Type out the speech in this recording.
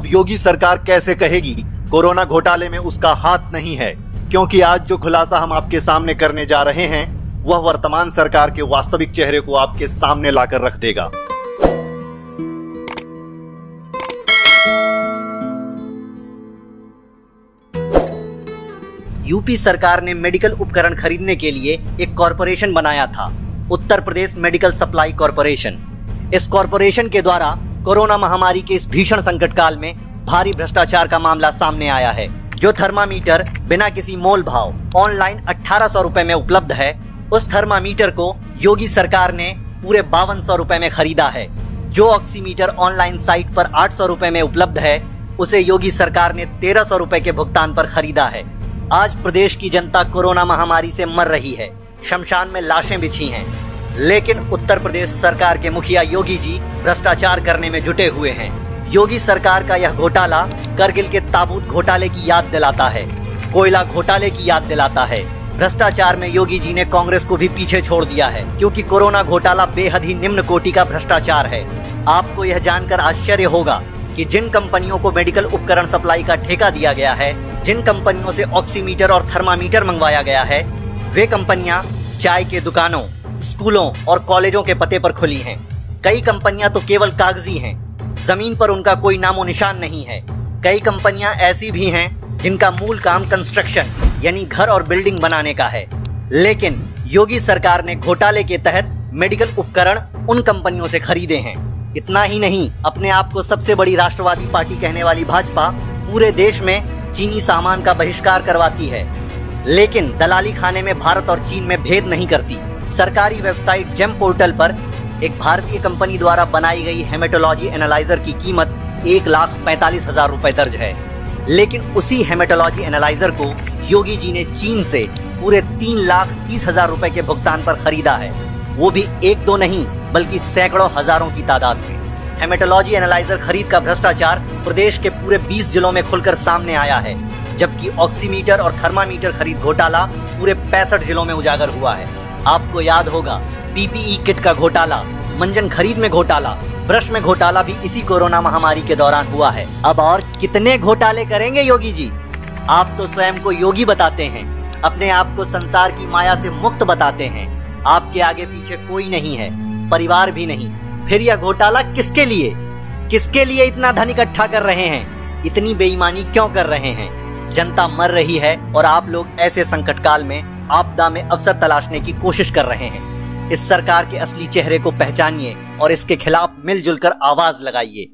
योगी सरकार कैसे कहेगी कोरोना घोटाले में उसका हाथ नहीं है, क्योंकि आज जो खुलासा हम आपके सामने करने जा रहे हैं वह वर्तमान सरकार के वास्तविक चेहरे को आपके सामने लाकर रख देगा। यूपी सरकार ने मेडिकल उपकरण खरीदने के लिए एक कॉरपोरेशन बनाया था, Uttar Pradesh medical supply corporation. इस कॉरपोरेशन के द्वारा कोरोना महामारी के इस भीषण संकट काल में भारी भ्रष्टाचार का मामला सामने आया है। जो थर्मामीटर बिना किसी मोल भाव ऑनलाइन 1800 रुपए में उपलब्ध है, उस थर्मामीटर को योगी सरकार ने पूरे 5200 रुपए में खरीदा है। जो ऑक्सीमीटर ऑनलाइन साइट पर 800 रुपए में उपलब्ध है, उसे योगी सरकार ने 1300 रुपए के भुगतान पर खरीदा है। आज प्रदेश की जनता कोरोना महामारी से मर रही है, शमशान में लाशें बिछी हैं, लेकिन उत्तर प्रदेश सरकार के मुखिया योगी जी भ्रष्टाचार करने में जुटे हुए हैं। योगी सरकार का यह घोटाला करगिल के ताबूत घोटाले की याद दिलाता है, कोयला घोटाले की याद दिलाता है। भ्रष्टाचार में योगी जी ने कांग्रेस को भी पीछे छोड़ दिया है, क्योंकि कोरोना घोटाला बेहद ही निम्न कोटि का भ्रष्टाचार है। आपको यह जानकर आश्चर्य होगा कि जिन कंपनियों को मेडिकल उपकरण सप्लाई का ठेका दिया गया है, जिन कंपनियों से ऑक्सीमीटर और थर्मामीटर मंगवाया गया है, वे कंपनियां चाय के दुकानों, स्कूलों और कॉलेजों के पते पर खुली हैं। कई कंपनियां तो केवल कागजी हैं, जमीन पर उनका कोई नामो निशान नहीं है। कई कंपनियां ऐसी भी हैं जिनका मूल काम कंस्ट्रक्शन यानी घर और बिल्डिंग बनाने का है। लेकिन योगी सरकार ने घोटाले के तहत मेडिकल उपकरण उन कंपनियों से खरीदे हैं। इतना ही नहीं, अपने आप को सबसे बड़ी राष्ट्रवादी पार्टी कहने वाली भाजपा पूरे देश में चीनी सामान का बहिष्कार करवाती है, लेकिन दलाली खाने में भारत और चीन में भेद नहीं करती। सरकारी वेबसाइट जेम पोर्टल पर एक भारतीय कंपनी द्वारा बनाई गई हेमेटोलॉजी एनालाइजर की कीमत 1,45,000 रुपए दर्ज है, लेकिन उसी हेमेटोलॉजी एनालाइजर को योगी जी ने चीन से पूरे 3,30,000 रुपए के भुगतान पर खरीदा है, वो भी एक दो नहीं बल्कि सैकड़ों हजारों की तादाद में। हेमेटोलॉजी एनालाइजर खरीद का भ्रष्टाचार प्रदेश के पूरे 20 जिलों में खुलकर सामने आया है, जबकि ऑक्सीमीटर और थर्मामीटर खरीद घोटाला पूरे 65 जिलों में उजागर हुआ है। आपको याद होगा पीपीई किट का घोटाला, मंजन खरीद में घोटाला, ब्रश में घोटाला भी इसी कोरोना महामारी के दौरान हुआ है। अब और कितने घोटाले करेंगे योगी जी? आप तो स्वयं को योगी बताते हैं, अपने आप को संसार की माया से मुक्त बताते हैं। आपके आगे पीछे कोई नहीं है, परिवार भी नहीं, फिर यह घोटाला किसके लिए? किसके लिए इतना धन इकट्ठा कर रहे हैं? इतनी बेईमानी क्यों कर रहे हैं? जनता मर रही है और आप लोग ऐसे संकट काल में आपदा में अवसर तलाशने की कोशिश कर रहे हैं। इस सरकार के असली चेहरे को पहचानिए और इसके खिलाफ मिलजुल कर आवाज लगाइए।